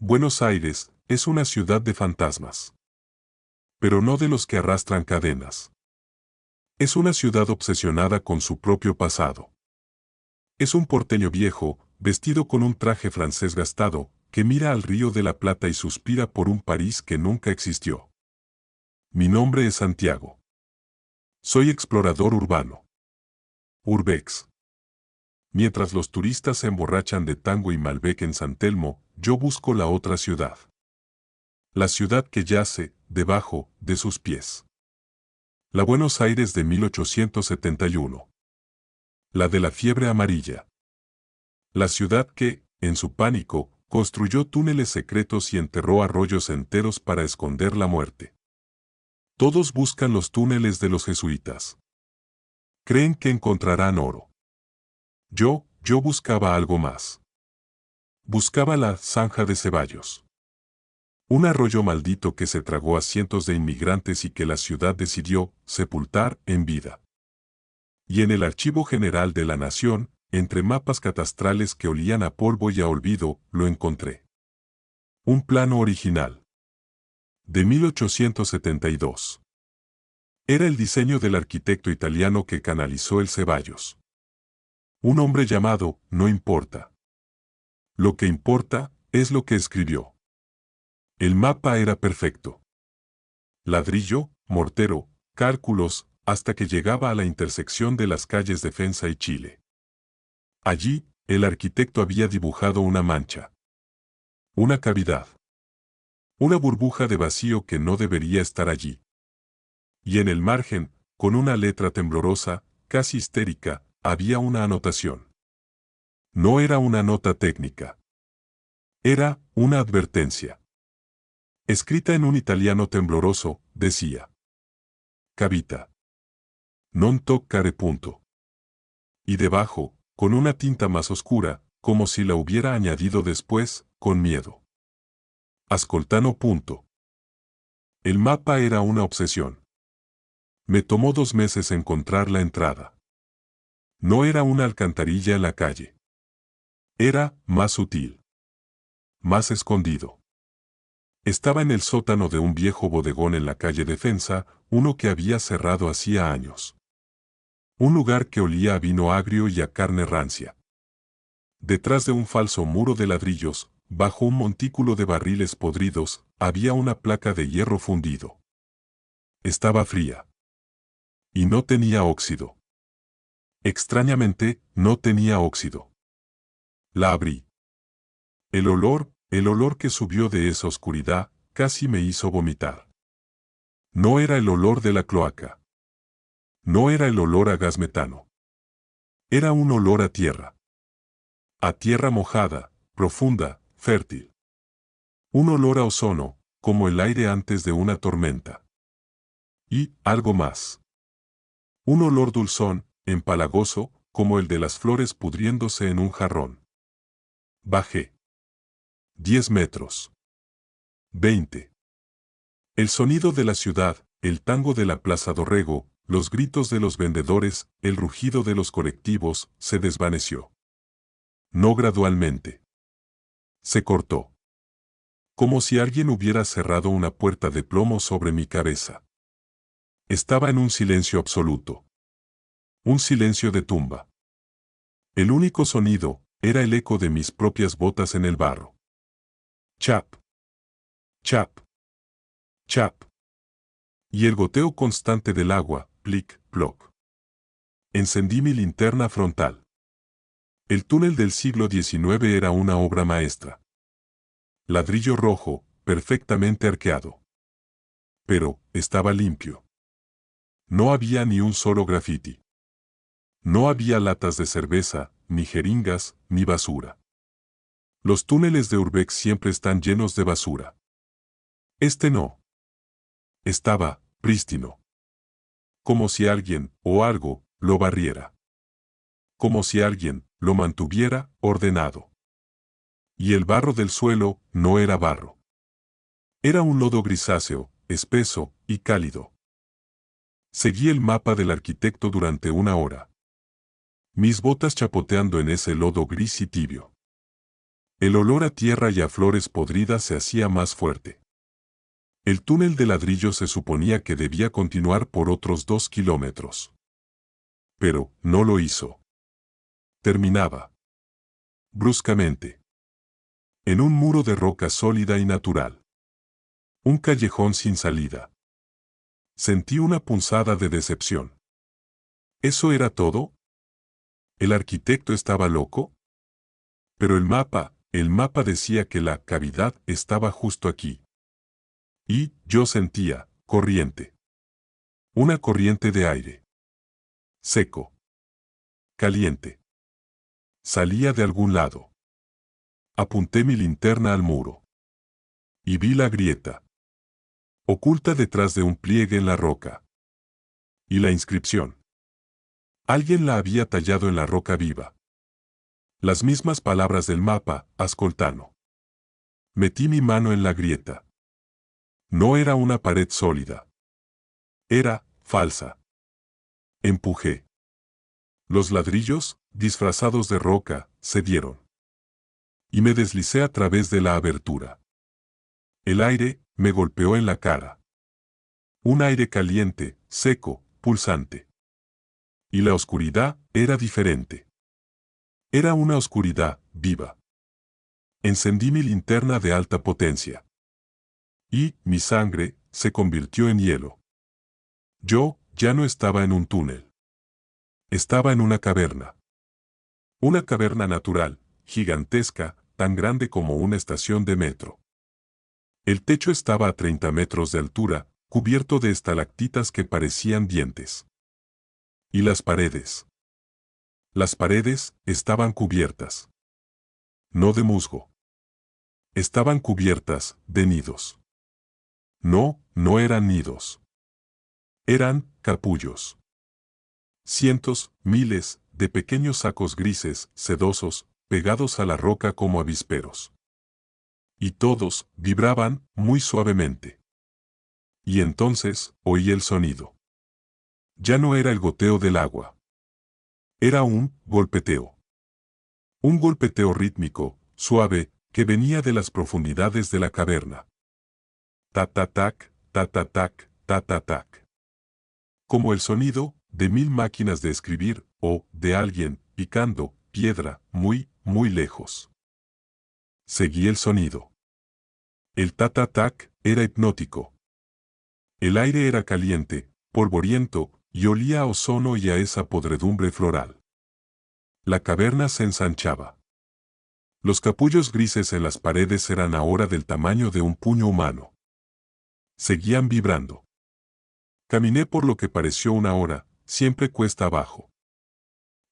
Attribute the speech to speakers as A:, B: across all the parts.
A: Buenos Aires es una ciudad de fantasmas. Pero no de los que arrastran cadenas. Es una ciudad obsesionada con su propio pasado. Es un porteño viejo, vestido con un traje francés gastado, que mira al Río de la Plata y suspira por un París que nunca existió. Mi nombre es Santiago. Soy explorador urbano. Urbex. Mientras los turistas se emborrachan de tango y Malbec en San Telmo, yo busco la otra ciudad. La ciudad que yace, debajo, de sus pies. La Buenos Aires de 1871. La de la fiebre amarilla. La ciudad que, en su pánico, construyó túneles secretos y enterró arroyos enteros para esconder la muerte. Todos buscan los túneles de los jesuitas. Creen que encontrarán oro. Yo buscaba algo más. Buscaba la zanja de Ceballos. Un arroyo maldito que se tragó a cientos de inmigrantes y que la ciudad decidió sepultar en vida. Y en el Archivo General de la Nación, entre mapas catastrales que olían a polvo y a olvido, lo encontré. Un plano original. De 1872. Era el diseño del arquitecto italiano que canalizó el Ceballos. Un hombre llamado, no importa. Lo que importa, es lo que escribió. El mapa era perfecto. Ladrillo, mortero, cálculos, hasta que llegaba a la intersección de las calles Defensa y Chile. Allí, el arquitecto había dibujado una mancha. Una cavidad. Una burbuja de vacío que no debería estar allí. Y en el margen, con una letra temblorosa, casi histérica, había una anotación. No era una nota técnica. Era una advertencia. Escrita en un italiano tembloroso, decía: Cavita. Non toccare punto. Y debajo, con una tinta más oscura, como si la hubiera añadido después, con miedo: Ascoltano punto. El mapa era una obsesión. Me tomó 2 meses encontrar la entrada. No era una alcantarilla en la calle. Era más sutil. Más escondido. Estaba en el sótano de un viejo bodegón en la calle Defensa, uno que había cerrado hacía años. Un lugar que olía a vino agrio y a carne rancia. Detrás de un falso muro de ladrillos, bajo un montículo de barriles podridos, había una placa de hierro fundido. Estaba fría. Y no tenía óxido. Extrañamente, no tenía óxido. La abrí. El olor que subió de esa oscuridad, casi me hizo vomitar. No era el olor de la cloaca. No era el olor a gas metano. Era un olor a tierra. A tierra mojada, profunda, fértil. Un olor a ozono, como el aire antes de una tormenta. Y, algo más. Un olor dulzón, empalagoso, como el de las flores pudriéndose en un jarrón. Bajé. 10 metros. 20. El sonido de la ciudad, el tango de la Plaza Dorrego, los gritos de los vendedores, el rugido de los colectivos, se desvaneció. No gradualmente. Se cortó. Como si alguien hubiera cerrado una puerta de plomo sobre mi cabeza. Estaba en un silencio absoluto. Un silencio de tumba. El único sonido era el eco de mis propias botas en el barro. Chap. Chap. Chap. Y el goteo constante del agua, plic, ploc. Encendí mi linterna frontal. El túnel del siglo XIX era una obra maestra. Ladrillo rojo, perfectamente arqueado. Pero, estaba limpio. No había ni un solo grafiti. No había latas de cerveza, ni jeringas, ni basura. Los túneles de Urbex siempre están llenos de basura. Este no. Estaba prístino. Como si alguien, o algo, lo barriera. Como si alguien lo mantuviera ordenado. Y el barro del suelo no era barro. Era un lodo grisáceo, espeso y cálido. Seguí el mapa del arquitecto durante 1 hora. Mis botas chapoteando en ese lodo gris y tibio. El olor a tierra y a flores podridas se hacía más fuerte. El túnel de ladrillo se suponía que debía continuar por otros 2 kilómetros. Pero no lo hizo. Terminaba bruscamente en un muro de roca sólida y natural. Un callejón sin salida. Sentí una punzada de decepción. ¿Eso era todo? ¿El arquitecto estaba loco? Pero el mapa decía que la cavidad estaba justo aquí. Y yo sentía corriente. Una corriente de aire. Seco. Caliente. Salía de algún lado. Apunté mi linterna al muro. Y vi la grieta. Oculta detrás de un pliegue en la roca. Y la inscripción. Alguien la había tallado en la roca viva. Las mismas palabras del mapa, Ascoltano. Metí mi mano en la grieta. No era una pared sólida. Era falsa. Empujé. Los ladrillos, disfrazados de roca, cedieron. Y me deslicé a través de la abertura. El aire me golpeó en la cara. Un aire caliente, seco, pulsante. Y la oscuridad era diferente. Era una oscuridad viva. Encendí mi linterna de alta potencia. Y mi sangre se convirtió en hielo. Yo ya no estaba en un túnel. Estaba en una caverna. Una caverna natural, gigantesca, tan grande como una estación de metro. El techo estaba a 30 metros de altura, cubierto de estalactitas que parecían dientes. ¿Y las paredes? Las paredes estaban cubiertas. No de musgo. Estaban cubiertas de nidos. No, no eran nidos. Eran capullos. Cientos, miles, de pequeños sacos grises, sedosos, pegados a la roca como avisperos. Y todos vibraban muy suavemente. Y entonces oí el sonido. Ya no era el goteo del agua. Era un golpeteo. Un golpeteo rítmico, suave, que venía de las profundidades de la caverna. Ta-ta-tac, ta-ta-tac, ta-ta-tac. Como el sonido de 1000 máquinas de escribir, o de alguien picando piedra muy, muy lejos. Seguí el sonido. El ta-ta-tac era hipnótico. El aire era caliente, polvoriento, y olía a ozono y a esa podredumbre floral. La caverna se ensanchaba. Los capullos grises en las paredes eran ahora del tamaño de un puño humano. Seguían vibrando. Caminé por lo que pareció una hora, siempre cuesta abajo.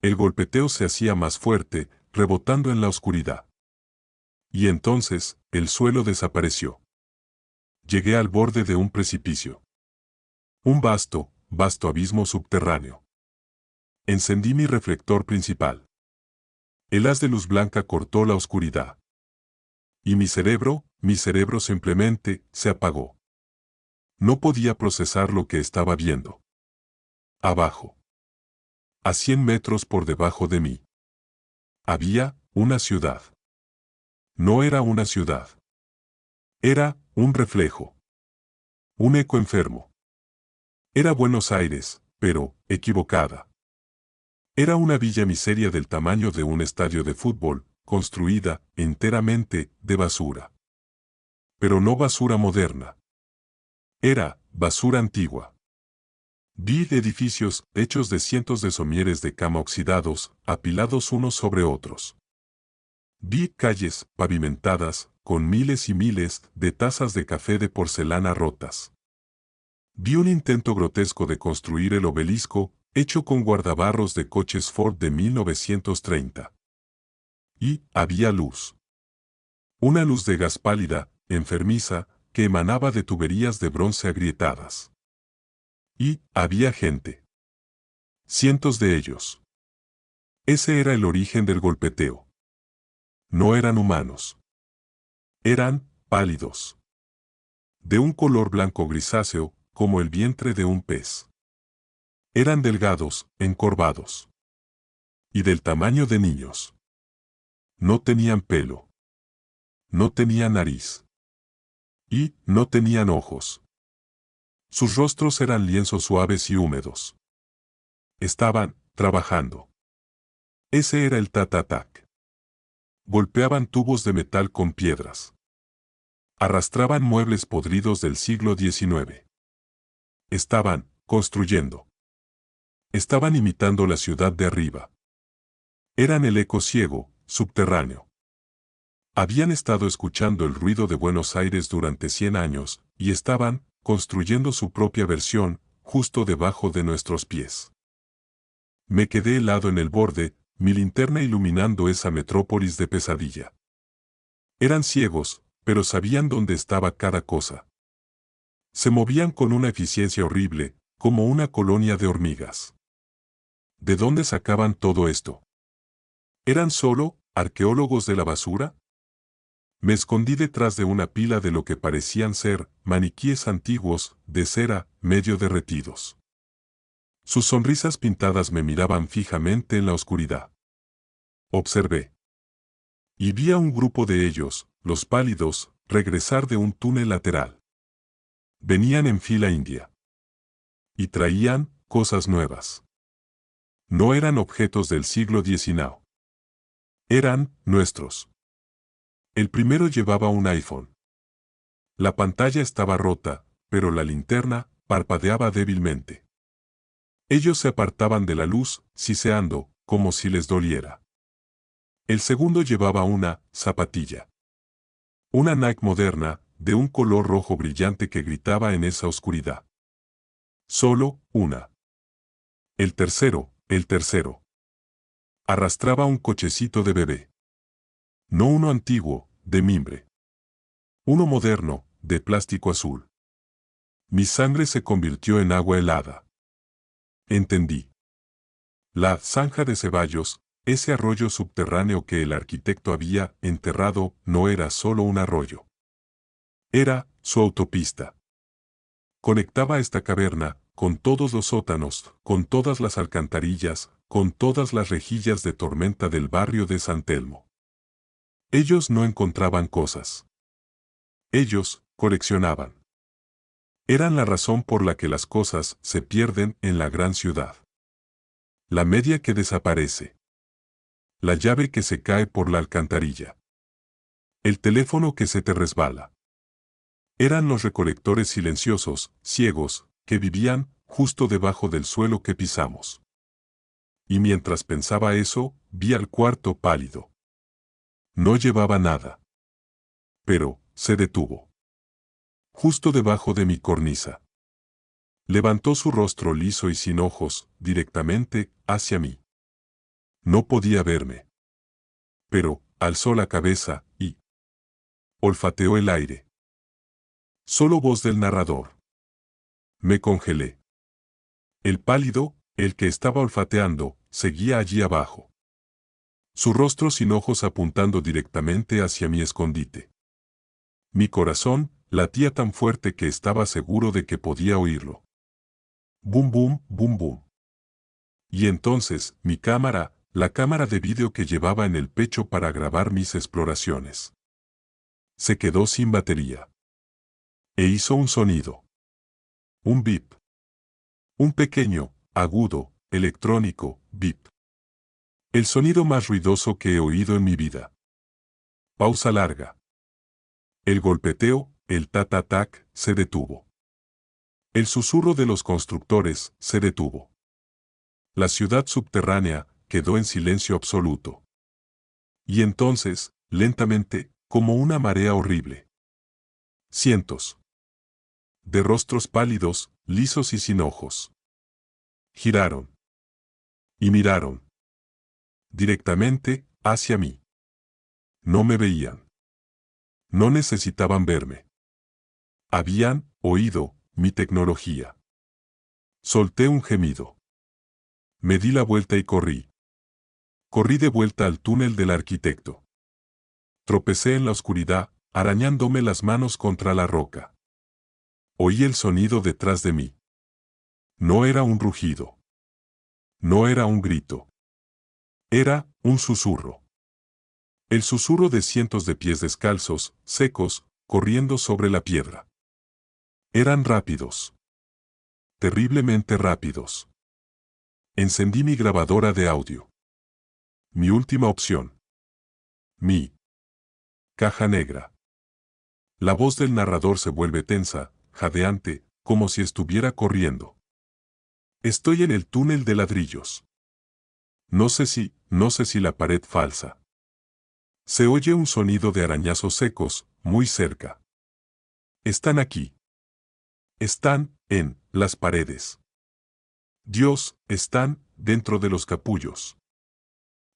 A: El golpeteo se hacía más fuerte, rebotando en la oscuridad. Y entonces, el suelo desapareció. Llegué al borde de un precipicio. Un vasto, vasto abismo subterráneo. Encendí mi reflector principal. El haz de luz blanca cortó la oscuridad. Y mi cerebro simplemente, se apagó. No podía procesar lo que estaba viendo. Abajo. A 100 metros por debajo de mí. Había una ciudad. No era una ciudad. Era un reflejo. Un eco enfermo. Era Buenos Aires, pero equivocada. Era una villa miseria del tamaño de un estadio de fútbol, construida enteramente de basura. Pero no basura moderna. Era basura antigua. Vi edificios hechos de cientos de somieres de cama oxidados, apilados unos sobre otros. Vi calles pavimentadas, con miles y miles de tazas de café de porcelana rotas. Vi un intento grotesco de construir el obelisco, hecho con guardabarros de coches Ford de 1930. Y había luz. Una luz de gas pálida, enfermiza, que emanaba de tuberías de bronce agrietadas. Y había gente. Cientos de ellos. Ese era el origen del golpeteo. No eran humanos. Eran pálidos. De un color blanco grisáceo, como el vientre de un pez. Eran delgados, encorvados. Y del tamaño de niños. No tenían pelo. no tenían nariz. Y no tenían ojos. Sus rostros eran lienzos suaves y húmedos. Estaban trabajando. Ese era el Tat-a-Tac. Golpeaban tubos de metal con piedras. Arrastraban muebles podridos del siglo XIX. Estaban construyendo. Estaban imitando la ciudad de arriba. Eran el eco ciego, subterráneo. Habían estado escuchando el ruido de Buenos Aires durante 100 años, y estaban construyendo su propia versión, justo debajo de nuestros pies. Me quedé helado en el borde, mi linterna iluminando esa metrópolis de pesadilla. Eran ciegos, pero sabían dónde estaba cada cosa. Se movían con una eficiencia horrible, como una colonia de hormigas. ¿De dónde sacaban todo esto? ¿Eran solo arqueólogos de la basura? Me escondí detrás de una pila de lo que parecían ser maniquíes antiguos, de cera, medio derretidos. Sus sonrisas pintadas me miraban fijamente en la oscuridad. Observé. Y vi a un grupo de ellos, los pálidos, regresar de un túnel lateral. Venían en fila india. Y traían cosas nuevas. No eran objetos del siglo XIX. Eran nuestros. El primero llevaba un iPhone. La pantalla estaba rota, pero la linterna parpadeaba débilmente. Ellos se apartaban de la luz, siseando, como si les doliera. El segundo llevaba una zapatilla. Una Nike moderna, de un color rojo brillante que gritaba en esa oscuridad. Solo una. El tercero. Arrastraba un cochecito de bebé. No uno antiguo, de mimbre. Uno moderno, de plástico azul. Mi sangre se convirtió en agua helada. Entendí. La zanja de Ceballos, ese arroyo subterráneo que el arquitecto había enterrado, no era solo un arroyo. Era su autopista. Conectaba esta caverna con todos los sótanos, con todas las alcantarillas, con todas las rejillas de tormenta del barrio de San Telmo. Ellos no encontraban cosas. Ellos coleccionaban. Eran la razón por la que las cosas se pierden en la gran ciudad. La media que desaparece. La llave que se cae por la alcantarilla. El teléfono que se te resbala. Eran los recolectores silenciosos, ciegos, que vivían justo debajo del suelo que pisamos. Y mientras pensaba eso, vi al cuarto pálido. No llevaba nada. Pero, se detuvo. Justo debajo de mi cornisa. Levantó su rostro liso y sin ojos, directamente, hacia mí. No podía verme. Pero, alzó la cabeza, y olfateó el aire. Solo voz del narrador. Me congelé. El pálido, el que estaba olfateando, seguía allí abajo. Su rostro sin ojos apuntando directamente hacia mi escondite. Mi corazón latía tan fuerte que estaba seguro de que podía oírlo. Bum bum, bum bum. Y entonces, mi cámara, la cámara de vídeo que llevaba en el pecho para grabar mis exploraciones. Se quedó sin batería. E hizo un sonido. Un bip. Un pequeño, agudo, electrónico, bip. El sonido más ruidoso que he oído en mi vida. Pausa larga. El golpeteo, el tat-tat-tac, se detuvo. El susurro de los constructores se detuvo. La ciudad subterránea quedó en silencio absoluto. Y entonces, lentamente, como una marea horrible. Cientos de rostros pálidos, lisos y sin ojos. Giraron. Y miraron. Directamente, hacia mí. No me veían. No necesitaban verme. Habían oído mi tecnología. Solté un gemido. Me di la vuelta y corrí. Corrí de vuelta al túnel del arquitecto. Tropecé en la oscuridad, arañándome las manos contra la roca. Oí el sonido detrás de mí. No era un rugido. No era un grito. Era un susurro. El susurro de cientos de pies descalzos, secos, corriendo sobre la piedra. Eran rápidos. Terriblemente rápidos. Encendí mi grabadora de audio. Mi última opción. Mi caja negra. La voz del narrador se vuelve tensa, jadeante, como si estuviera corriendo. Estoy en el túnel de ladrillos. No sé si la pared falsa. Se oye un sonido de arañazos secos, muy cerca. Están aquí. Están en las paredes. Dios, están dentro de los capullos.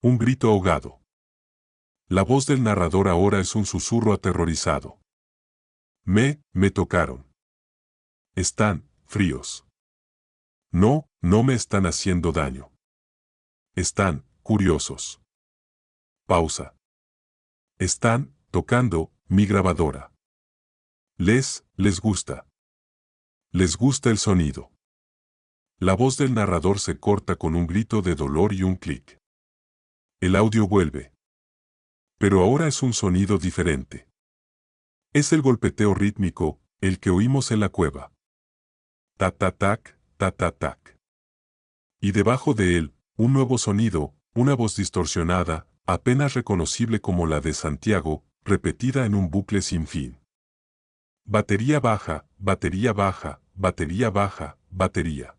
A: Un grito ahogado. La voz del narrador ahora es un susurro aterrorizado. Me tocaron. Están fríos. No me están haciendo daño. Están curiosos. Pausa. Están tocando mi grabadora. Les gusta. Les gusta el sonido. La voz del narrador se corta con un grito de dolor y un clic. El audio vuelve. Pero ahora es un sonido diferente. Es el golpeteo rítmico, el que oímos en la cueva. Ta-ta-tac, ta-ta-tac. Y debajo de él, un nuevo sonido, una voz distorsionada, apenas reconocible como la de Santiago, repetida en un bucle sin fin. Batería baja, batería baja, batería baja, batería.